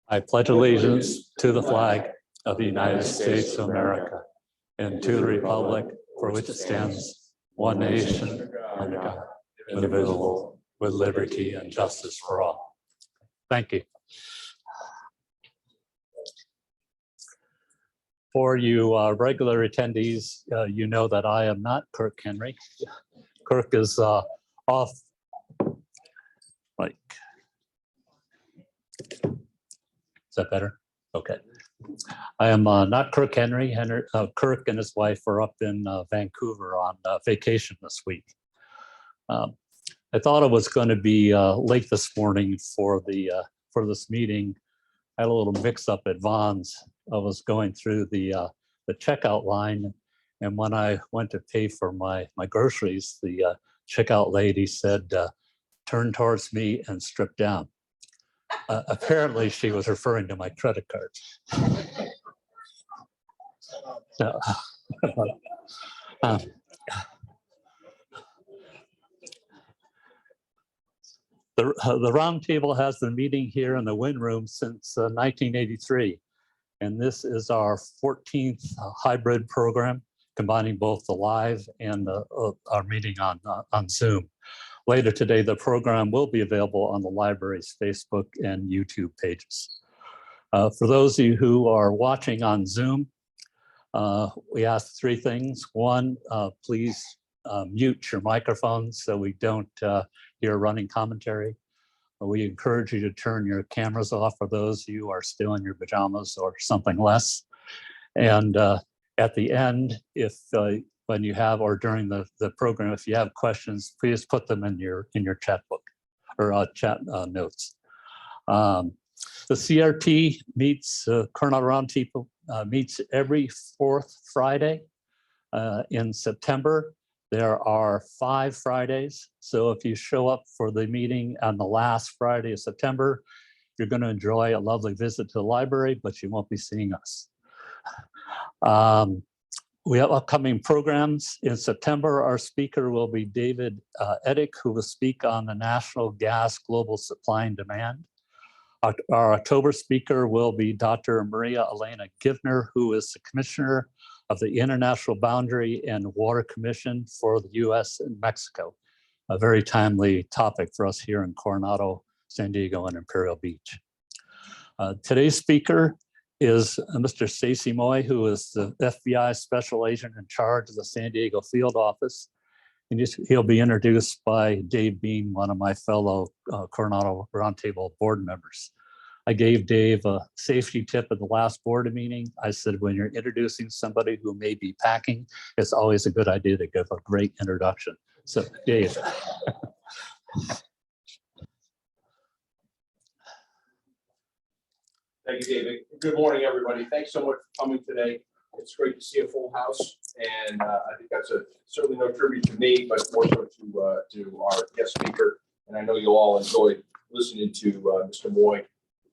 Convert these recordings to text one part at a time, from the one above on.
I pledge allegiance to the flag of the United States of America and to the republic for which it stands, one nation, under God, indivisible, with liberty and justice for all. Thank you. For you regular attendees, you know that I am not Kirk Henry. Kirk is off. Like, is that better? Okay. I am not Kirk Henry. Kirk and his wife are up in Vancouver on vacation this week. I thought it was going to be late this morning for this meeting. I had a little mix-up at Vaughn's. I was going through the checkout line, and when I went to pay for my groceries, the checkout lady said, "Turn towards me and strip down." Apparently, she was referring to my credit card. So, the Roundtable has been meeting here in the Wynn Room since 1983, and this is our 14th hybrid program, combining both the live and our meeting on Zoom. Later today, the program will be available on the library's Facebook and YouTube pages. For those of you who are watching on Zoom, we ask three things. One, please mute your microphones so we don't hear running commentary. We encourage you to turn your cameras off for those of you who are still in your pajamas or something less. And at the end, if when you have, or during the program, if you have questions, please put them in your chat book or chat notes. The CRT meets, Coronado Roundtable meets every fourth Friday in September. There are 5 Fridays. So if you show up for the meeting on the last Friday of September, you're going to enjoy a lovely visit to the library, but you won't be seeing us. We have upcoming programs. In September, our speaker will be David Edick, who will speak on the national gas global supply and demand. Our October speaker will be Dr. Maria Elena Givner, who is the Commissioner of the International Boundary and Water Commission for the US and Mexico. A very timely topic for us here in Coronado, San Diego, and Imperial Beach. Today's speaker is Mr. Stacey Moy, who is the FBI Special Agent in charge of the San Diego field office. And he'll be introduced by Dave Bean, one of my fellow Coronado Roundtable board members. I gave Dave a safety tip at the last board meeting. I said, when you're introducing somebody who may be packing, it's always a good idea to give a great introduction. So, Dave. Thank you, David. Good morning, everybody. Thanks so much for coming today. It's great to see a full house, and I think that's certainly no tribute to me, but more so to our guest speaker. And I know you'll all enjoy listening to Mr. Moy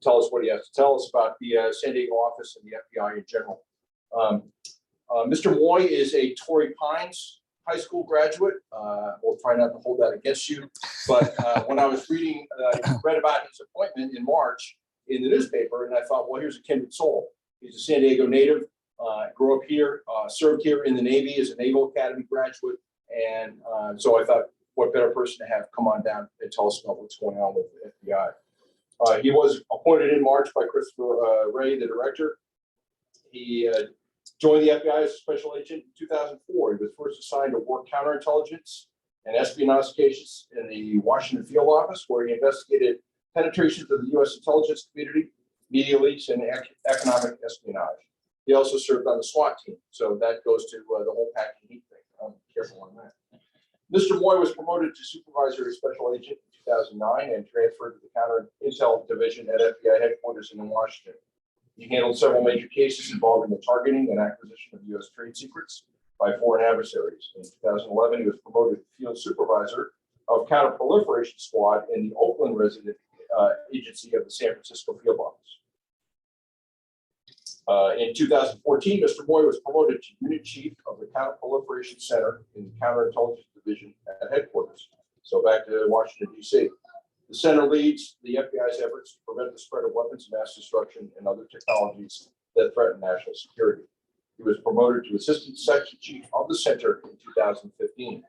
tell us what he has to tell us about the San Diego office and the FBI in general. Mr. Moy is a Torrey Pines High School graduate. We'll try not to hold that against you, but when I was read about his appointment in March in the newspaper, and I thought, well, here's a kindred soul. He's a San Diego native, grew up here, served here in the Navy as a Naval Academy graduate, and so I thought, what better person to have come on down and tell us about what's going on with the FBI. He was appointed in March by Christopher Wray, the director. He joined the FBI as a special agent in 2004. He was first assigned to work counterintelligence and espionage cases in the Washington field office, where he investigated penetrations of the U.S. intelligence community, media leaks, and economic espionage. He also served on the SWAT team, so that goes to the whole packing heat thing. I'm careful on that. Mr. Moy was promoted to supervisory special agent in 2009 and transferred to the Counter Intel Division at FBI headquarters in Washington. He handled several major cases involving the targeting and acquisition of U.S. trade secrets by foreign adversaries. In 2011, he was promoted to field supervisor of Counterproliferation Squad in the Oakland resident agency of the San Francisco field office. In 2014, Mr. Moy was promoted to unit chief of the Counterproliferation Center in the Counterintelligence Division at headquarters. So back to Washington, D.C. The center leads the FBI's efforts to prevent the spread of weapons of mass destruction and other technologies that threaten national security. He was promoted to Assistant Section Chief of the Center in 2015.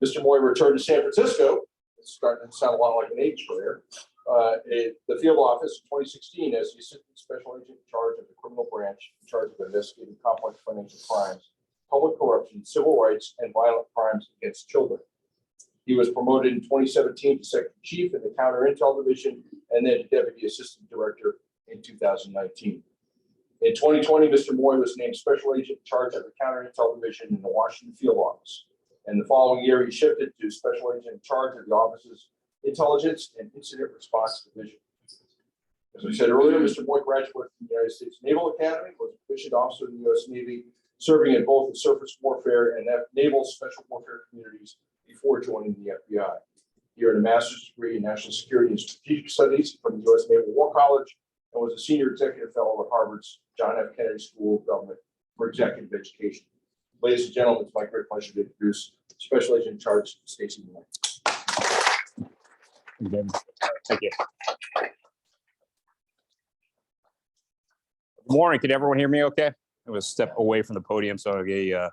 Mr. Moy returned to San Francisco. It's starting to sound a lot like an age career. The field office in 2016 as the Assistant Special Agent in charge of the criminal branch in charge of investigating complex financial crimes, public corruption, civil rights, and violent crimes against children. He was promoted in 2017 to Section Chief in the Counter Intel Division and then to Deputy Assistant Director in 2019. In 2020, Mr. Moy was named Special Agent in charge of the Counter Intel Division in the Washington Field Office. And the following year, he shifted to Special Agent in charge of the office's Intelligence and Incident Response Division. As we said earlier, Mr. Moy graduated from the United States Naval Academy, was a commissioned officer in the U.S. Navy, serving in both the surface warfare and naval special warfare communities before joining the FBI. He earned a master's degree in national security and strategic studies from the U.S. Naval War College and was a senior executive fellow at Harvard's John F. Kennedy School of Government for Executive Education. Ladies and gentlemen, it's my great pleasure to introduce Special Agent in Charge, Stacey Moy. Thank you. Good morning. Can everyone hear me okay? I was a step away from the podium, so I'll give you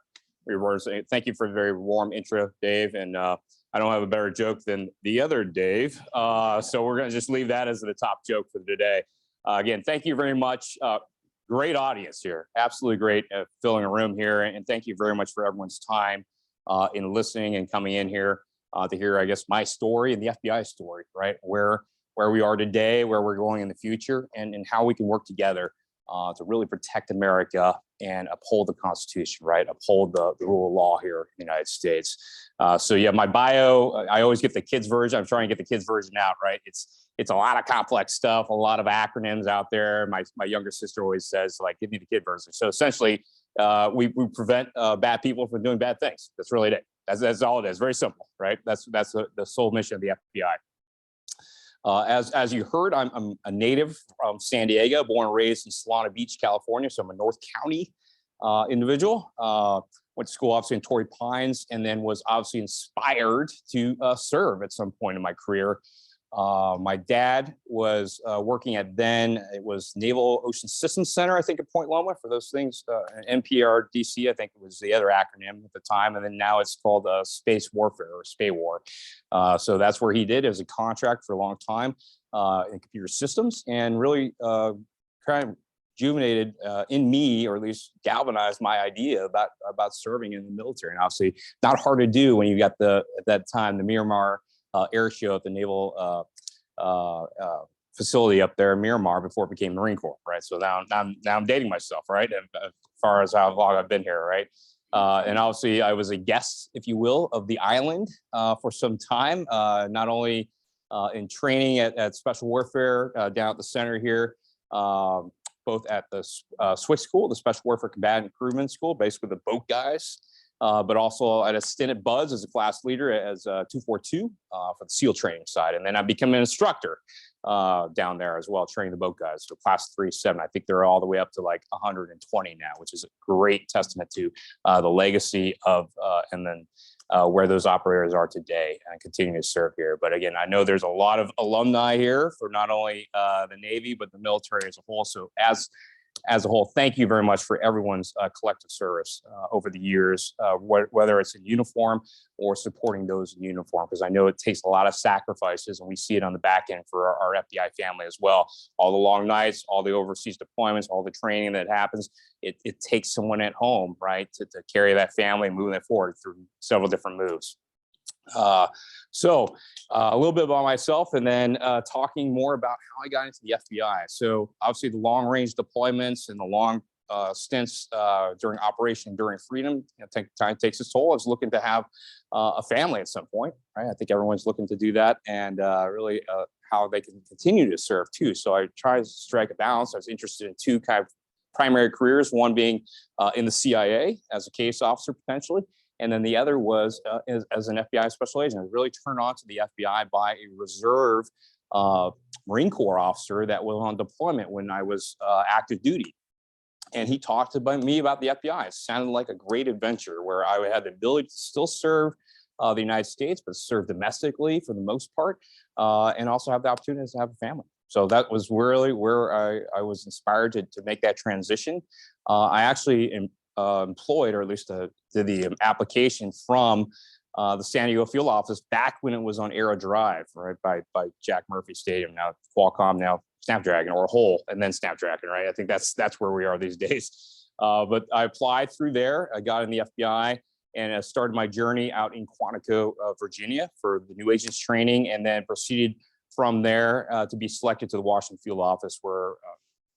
rewards. Thank you for the very warm intro, Dave. And I don't have a better joke than the other Dave. So we're going to just leave that as the top joke for today. Again, thank you very much. Great audience here. Absolutely great filling a room here. And thank you very much for everyone's time in listening and coming in here to hear, I guess, my story and the FBI story, right? Where we are today, where we're going in the future, and how we can work together to really protect America and uphold the Constitution, right? Uphold the rule of law here in the United States. So yeah, my bio, I always get the kids version. I'm trying to get the kids version out, right? It's a lot of complex stuff, a lot of acronyms out there. My younger sister always says, like, give me the kid version. So essentially, we prevent bad people from doing bad things. That's really it. That's all it is. Very simple, right? That's the sole mission of the FBI. As you heard, I'm a native from San Diego, born and raised in Solana Beach, California. So I'm a North County individual. Went to school obviously in Torrey Pines, and then was obviously inspired to serve at some point in my career. My dad was working at it was Naval Ocean Systems Center, I think, at Point Loma for those things. NPRDC, I think it was the other acronym at the time, and then now it's called Space Warfare or SPAWAR. So that's where he did as a contract for a long time in computer systems, and really kind of rejuvenated in me, or at least galvanized my idea about serving in the military. And obviously, not hard to do when you got at that time the Miramar air show at the naval facility up there in Miramar before it became Marine Corps, right? So now I'm dating myself, right? As far as how long I've been here, right? And obviously I was a guest, if you will, of the island for some time, not only in training at Special Warfare down at the center here, both at the SWIC School, the Special Warfare Combatant Crewman School, basically the boat guys, but also at a stint at BUDS as a class leader as 242 for the SEAL training side. And then I became an instructor down there as well, training the boat guys. So class 3-7, I think they're all the way up to like 120 now, which is a great testament to the legacy of and then where those operators are today and continue to serve here. But again, I know there's a lot of alumni here for not only the Navy, but the military as a whole. So as a whole, thank you very much for everyone's collective service over the years, whether it's in uniform or supporting those in uniform, because I know it takes a lot of sacrifices, and we see it on the back end for our FBI family as well. All the long nights, all the overseas deployments, all the training that happens, it takes someone at home, right, to carry that family and moving it forward through several different moves. So a little bit about myself, and then talking more about how I got into the FBI. So obviously the long range deployments and the long stints during Operation Enduring Freedom, time takes its toll. I was looking to have a family at some point, right? I think everyone's looking to do that, and really how they can continue to serve too. So I tried to strike a balance. I was interested in two kind of primary careers, one being in the CIA as a case officer potentially, and then the other was as an FBI special agent. I was really turned on to the FBI by a reserve Marine Corps officer that was on deployment when I was active duty. And he talked to me about the FBI. It sounded like a great adventure where I had the ability to still serve the United States, but serve domestically for the most part, and also have the opportunity to have a family. So that was really where I was inspired to make that transition. I actually employed, or at least did the application from the San Diego field office back when it was on Arrow Drive, right, by Jack Murphy Stadium, now Qualcomm, now Snapdragon, or Whole, and then Snapdragon, right? I think that's where we are these days. But I applied through there. I got in the FBI and I started my journey out in Quantico, Virginia for the new agents training, and then proceeded from there to be selected to the Washington field office, where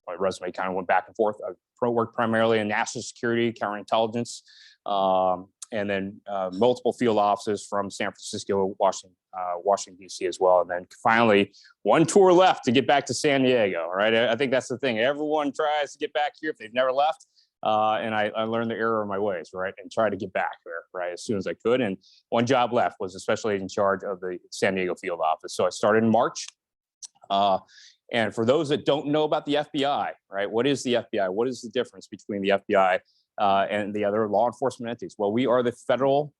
my resume kind of went back and forth. I worked primarily in national security, counterintelligence, and then multiple field offices from San Francisco, Washington, D.C. as well. And then finally, one tour left to get back to San Diego, right? I think that's the thing. Everyone tries to get back here if they've never left. And I learned the error of my ways, right? And tried to get back there, right, as soon as I could. And one job left was a special agent in charge of the San Diego field office. So I started in March. And for those that don't know about the FBI, right, what is the FBI? What is the difference between the FBI and the other law enforcement entities? Well, we are the federal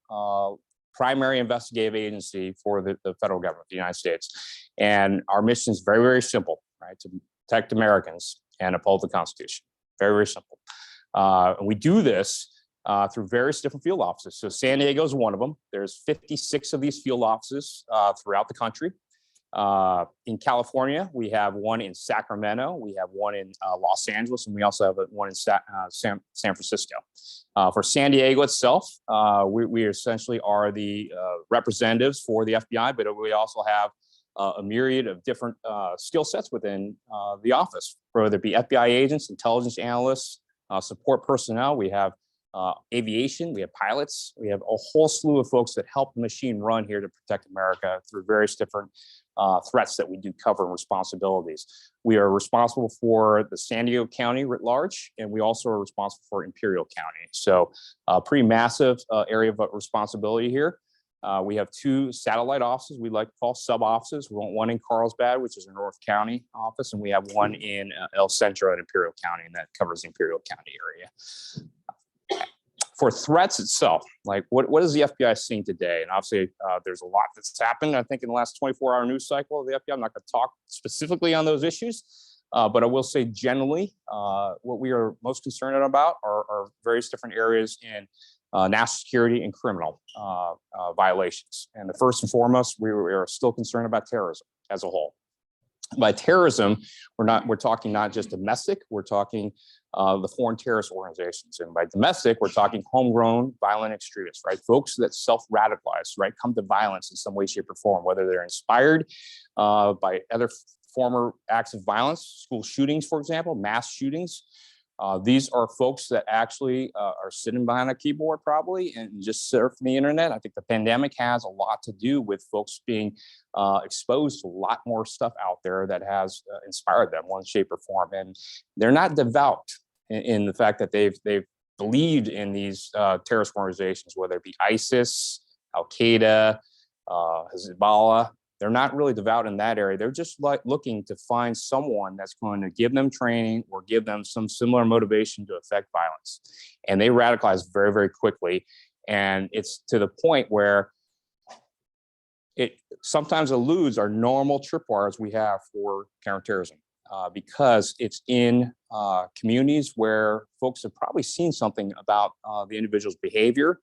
primary investigative agency for the federal government, the United States. And our mission is very, very simple, right, to protect Americans and uphold the Constitution. Very, very simple. And we do this through various different field offices. So San Diego is one of them. There's 56 of these field offices throughout the country. In California, we have one in Sacramento, we have one in Los Angeles, and we also have one in San Francisco. For San Diego itself, we essentially are the representatives for the FBI, but we also have a myriad of different skill sets within the office, whether it be FBI agents, intelligence analysts, support personnel. We have aviation, we have pilots, we have a whole slew of folks that help the machine run here to protect America through various different threats that we do cover and responsibilities. We are responsible for the San Diego County writ large, and we also are responsible for Imperial County. So a pretty massive area of responsibility here. We have 2 satellite offices we like to call sub-offices. We want one in Carlsbad, which is a North County office, and we have one in El Centro in Imperial County, and that covers the Imperial County area. For threats itself, like what is the FBI seeing today? And obviously, there's a lot that's happened, I think, in the last 24-hour news cycle of the FBI. I'm not going to talk specifically on those issues, but I will say generally, what we are most concerned about are various different areas in national security and criminal violations. And the first and foremost, we are still concerned about terrorism as a whole. By terrorism, we're talking not just domestic, we're talking the foreign terrorist organizations. And by domestic, we're talking homegrown violent extremists, right? Folks that self-radicalize, right? Come to violence in some way, shape, or form, whether they're inspired by other former acts of violence, school shootings, for example, mass shootings. These are folks that actually are sitting behind a keyboard probably and just surfing the internet. I think the pandemic has a lot to do with folks being exposed to a lot more stuff out there that has inspired them one shape or form. And they're not devout in the fact that they've believed in these terrorist organizations, whether it be ISIS, Al-Qaeda, Hezbollah. They're not really devout in that area. They're just like looking to find someone that's going to give them training or give them some similar motivation to affect violence. And they radicalize very, very quickly. And it's to the point where it sometimes eludes our normal tripwires we have for counterterrorism because it's in communities where folks have probably seen something about the individual's behavior,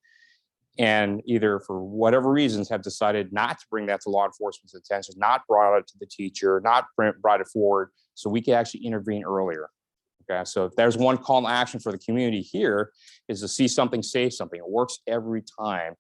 and either for whatever reasons have decided not to bring that to law enforcement's attention, not brought it to the teacher, not brought it forward, so we can actually intervene earlier. Okay, so if there's one call to action for the community here is to see something, say something. It works every time,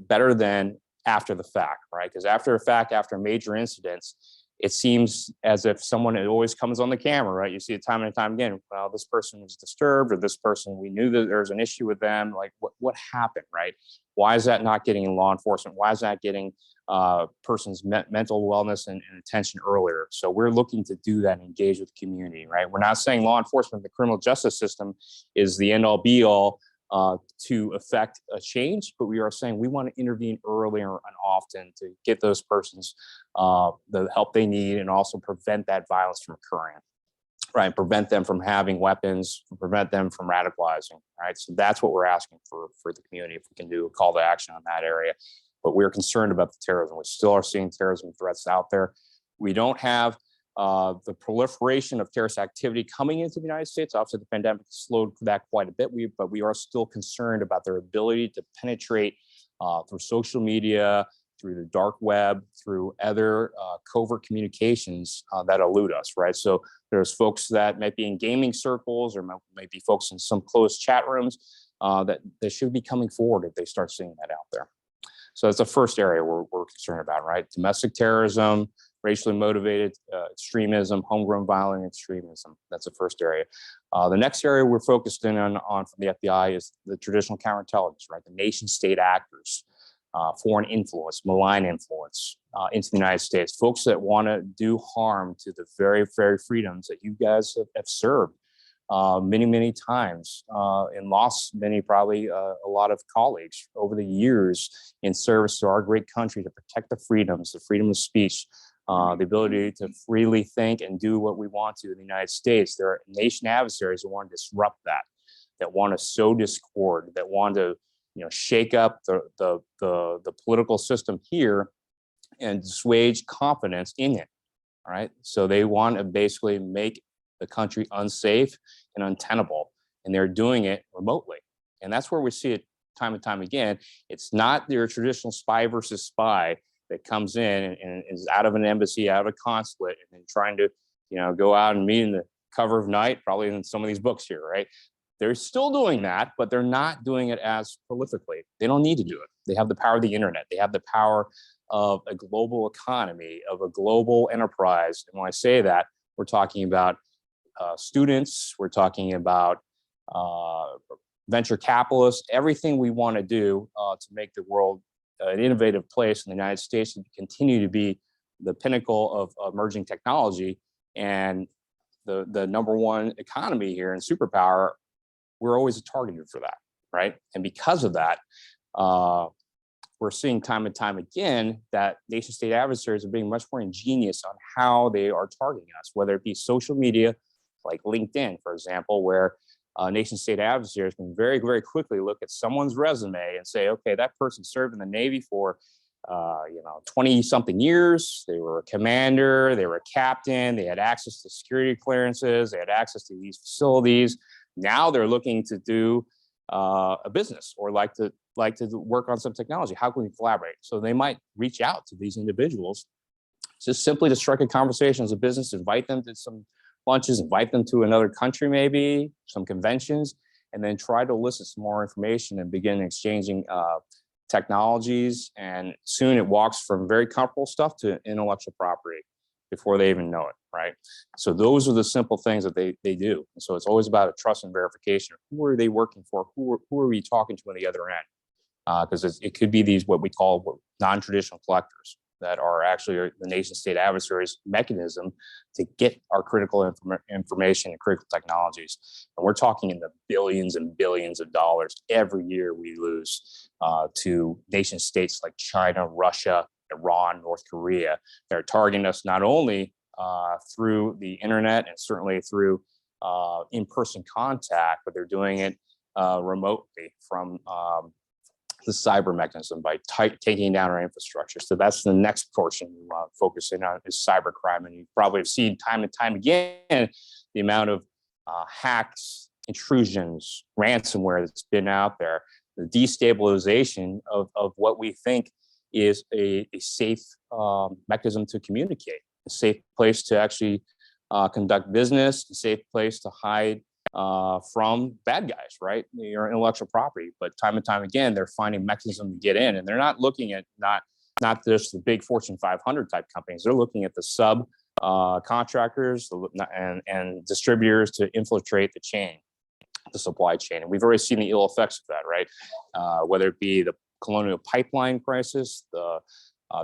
better than after the fact, right? Because after the fact, after major incidents, it seems as if someone, it always comes on the camera, right? You see it time and time again. Well, this person was disturbed, or this person, we knew that there was an issue with them. Like what happened, right? Why is that not getting in law enforcement? Why is that getting person's mental wellness and attention earlier? So we're looking to do that and engage with the community, right? We're not saying law enforcement, the criminal justice system is the end all be all to affect a change, but we are saying we want to intervene earlier and often to get those persons the help they need and also prevent that violence from occurring. right? Prevent them from having weapons, prevent them from radicalizing, right? So that's what we're asking for the community, if we can do a call to action on that area. But we're concerned about the terrorism. We still are seeing terrorism threats out there. We don't have the proliferation of terrorist activity coming into the United States. Obviously, the pandemic slowed that quite a bit, but we are still concerned about their ability to penetrate through social media, through the dark web, through other covert communications that elude us, right? So there's folks that might be in gaming circles or might be folks in some closed chat rooms that should be coming forward if they start seeing that out there. So that's the first area we're concerned about, right? Domestic terrorism, racially motivated extremism, homegrown violent extremism. That's the first area. The next area we're focused in on from the FBI is the traditional counterintelligence, right? The nation state actors, foreign influence, malign influence into the United States, folks that want to do harm to the very, very freedoms that you guys have served many, many times and lost many, probably a lot of colleagues over the years in service to our great country to protect the freedoms, the freedom of speech, the ability to freely think and do what we want to in the United States. There are nation adversaries that want to disrupt that want to sow discord, that want to shake up the political system here and dissuade confidence in it. All right. So they want to basically make the country unsafe and untenable, and they're doing it remotely. And that's where we see it time and time again. It's not your traditional spy versus spy that comes in and is out of an embassy, out of a consulate, and then trying to, go out and meet in the cover of night, probably in some of these books here, right? They're still doing that, but they're not doing it as prolifically. They don't need to do it. They have the power of the internet. They have the power of a global economy, of a global enterprise. And when I say that, we're talking about students, we're talking about venture capitalists, everything we want to do to make the world an innovative place in the United States to continue to be the pinnacle of emerging technology and the #1 economy here and superpower. We're always targeted for that, right? And because of that, we're seeing time and time again that nation state adversaries are being much more ingenious on how they are targeting us, whether it be social media, like LinkedIn, for example, where nation state adversaries can very, very quickly look at someone's resume and say, okay, that person served in the Navy for 20 something years. They were a commander, they were a captain, they had access to security clearances, they had access to these facilities. Now they're looking to do a business or like to work on some technology. How can we collaborate? So they might reach out to these individuals just simply to strike a conversation as a business, invite them to some lunches, invite them to another country, maybe some conventions, and then try to elicit some more information and begin exchanging technologies. And soon it walks from very comfortable stuff to intellectual property before they even know it, right? So those are the simple things that they do. And so it's always about a trust and verification. Who are they working for? Who are we talking to on the other end? Because it could be these what we call non-traditional collectors that are actually the nation state adversaries mechanism to get our critical information and critical technologies. And we're talking in the billions and billions of dollars every year we lose to nation states like China, Russia, Iran, North Korea. They're targeting us not only through the internet and certainly through in-person contact, but they're doing it remotely from the cyber mechanism by taking down our infrastructure. So that's the next portion we want to focus in on is cybercrime. And you probably have seen time and time again the amount of hacks, intrusions, ransomware that's been out there, the destabilization of what we think is a safe mechanism to communicate, a safe place to actually conduct business, a safe place to hide from bad guys, right? Your intellectual property. But time and time again, they're finding mechanism to get in, and they're not looking at not just the big Fortune 500 type companies. They're looking at the sub contractors and distributors to infiltrate the chain, the supply chain. And we've already seen the ill effects of that, right? Whether it be the Colonial Pipeline crisis, the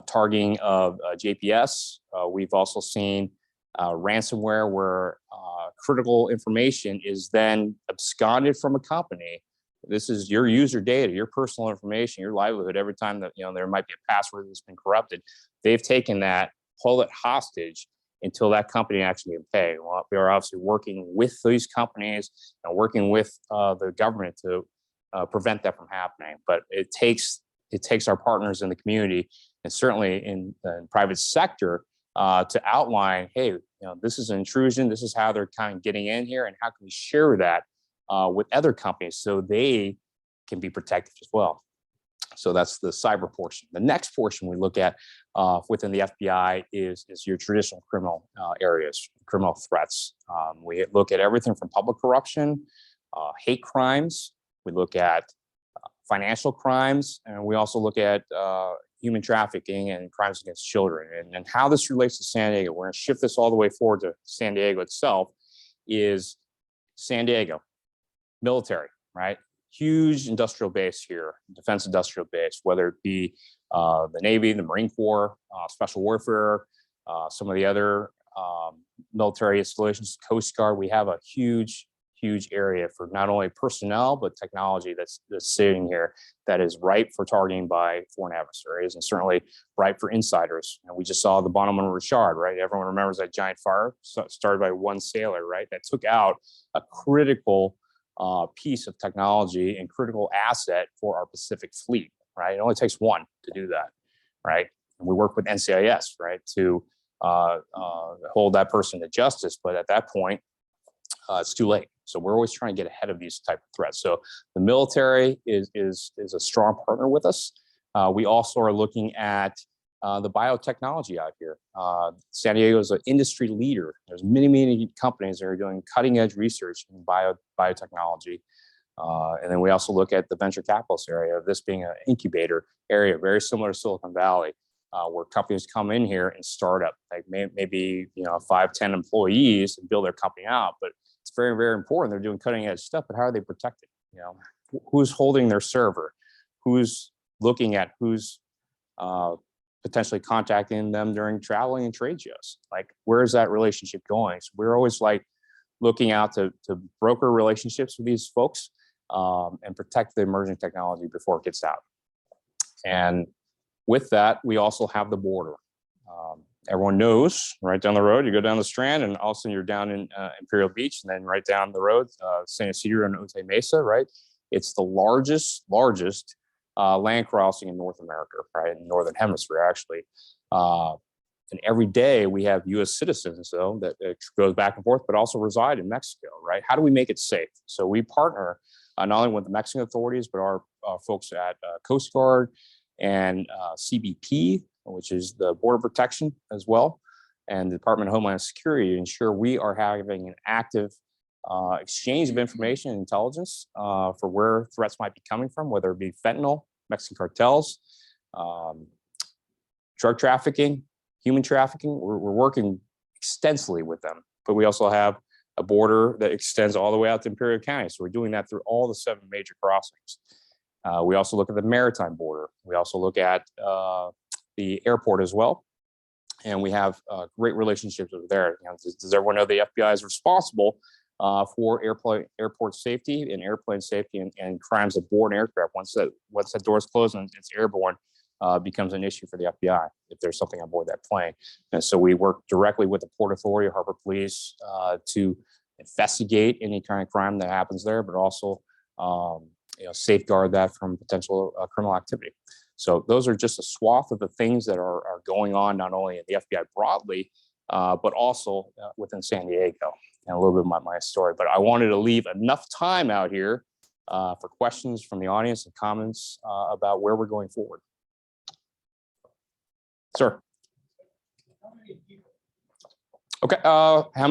targeting of JPS. We've also seen ransomware where critical information is then absconded from a company. This is your user data, your personal information, your livelihood. Every time that there might be a password that's been corrupted, they've taken that, hold it hostage, until that company actually can pay. Well, we are obviously working with these companies and working with the government to prevent that from happening. But it takes our partners in the community and certainly in the private sector to outline, hey, this is an intrusion. This is how they're kind of getting in here, and how can we share that with other companies so they can be protected as well. So that's the cyber portion. The next portion we look at within the FBI is your traditional criminal areas, criminal threats. We look at everything from public corruption, hate crimes. We look at financial crimes, and we also look at human trafficking and crimes against children. And how this relates to San Diego, we're going to shift this all the way forward to San Diego itself, is San Diego, military, right? Huge industrial base here, defense industrial base, whether it be the Navy, the Marine Corps, Special Warfare, some of the other military installations, Coast Guard. We have a huge area for not only personnel, but technology that's sitting here that is ripe for targeting by foreign adversaries, and certainly ripe for insiders. And we just saw the Bonhomme Richard, right? Everyone remembers that giant fire started by one sailor, right? That took out a critical piece of technology and critical asset for our Pacific fleet, right? It only takes one to do that, right? And we work with NCIS, right, to hold that person to justice. But at that point, it's too late. So we're always trying to get ahead of these type of threats. So the military is a strong partner with us. We also are looking at the biotechnology out here. San Diego is an industry leader. There's many companies that are doing cutting edge research in biotechnology. And then we also look at the venture capitalist area, this being an incubator area, very similar to Silicon Valley, where companies come in here and start up, like maybe 5-10 employees and build their company out. But it's very important. They're doing cutting edge stuff, but how are they protected? Who's holding their server? Who's looking at who's potentially contacting them during traveling and trade shows? Like, where is that relationship going? So we're always like looking out to broker relationships with these folks and protect the emerging technology before it gets out. And with that, we also have the border. Everyone knows right down the road, you go down the Strand and all of a sudden you're down in Imperial Beach, and then right down the road, San Ysidro and Otay Mesa, right? It's the largest land crossing in North America, right? In Northern Hemisphere, actually. And every day we have U.S. citizens, though, that goes back and forth, but also reside in Mexico, right? How do we make it safe? So we partner not only with the Mexican authorities, but our folks at Coast Guard and CBP, which is the Border Protection as well, and the Department of Homeland Security, to ensure we are having an active exchange of information and intelligence for where threats might be coming from, whether it be fentanyl, Mexican cartels, drug trafficking, human trafficking. We're working extensively with them, but we also have a border that extends all the way out to Imperial County. So we're doing that through all the 7 major crossings. We also look at the maritime border. We also look at the airport as well. And we have great relationships over there. Does everyone know the FBI is responsible for airport safety and airplane safety and crimes aboard an aircraft? Once that door is closed and it's airborne, becomes an issue for the FBI if there's something on board that plane. And so we work directly with the Port Authority, Harbor Police, to investigate any kind of crime that happens there, but also safeguard that from potential criminal activity. So those are just a swath of the things that are going on, not only in the FBI broadly, but also within San Diego, and a little bit of my story. But I wanted to leave enough time out here for questions from the audience and comments about where we're going forward. Sir. Okay, how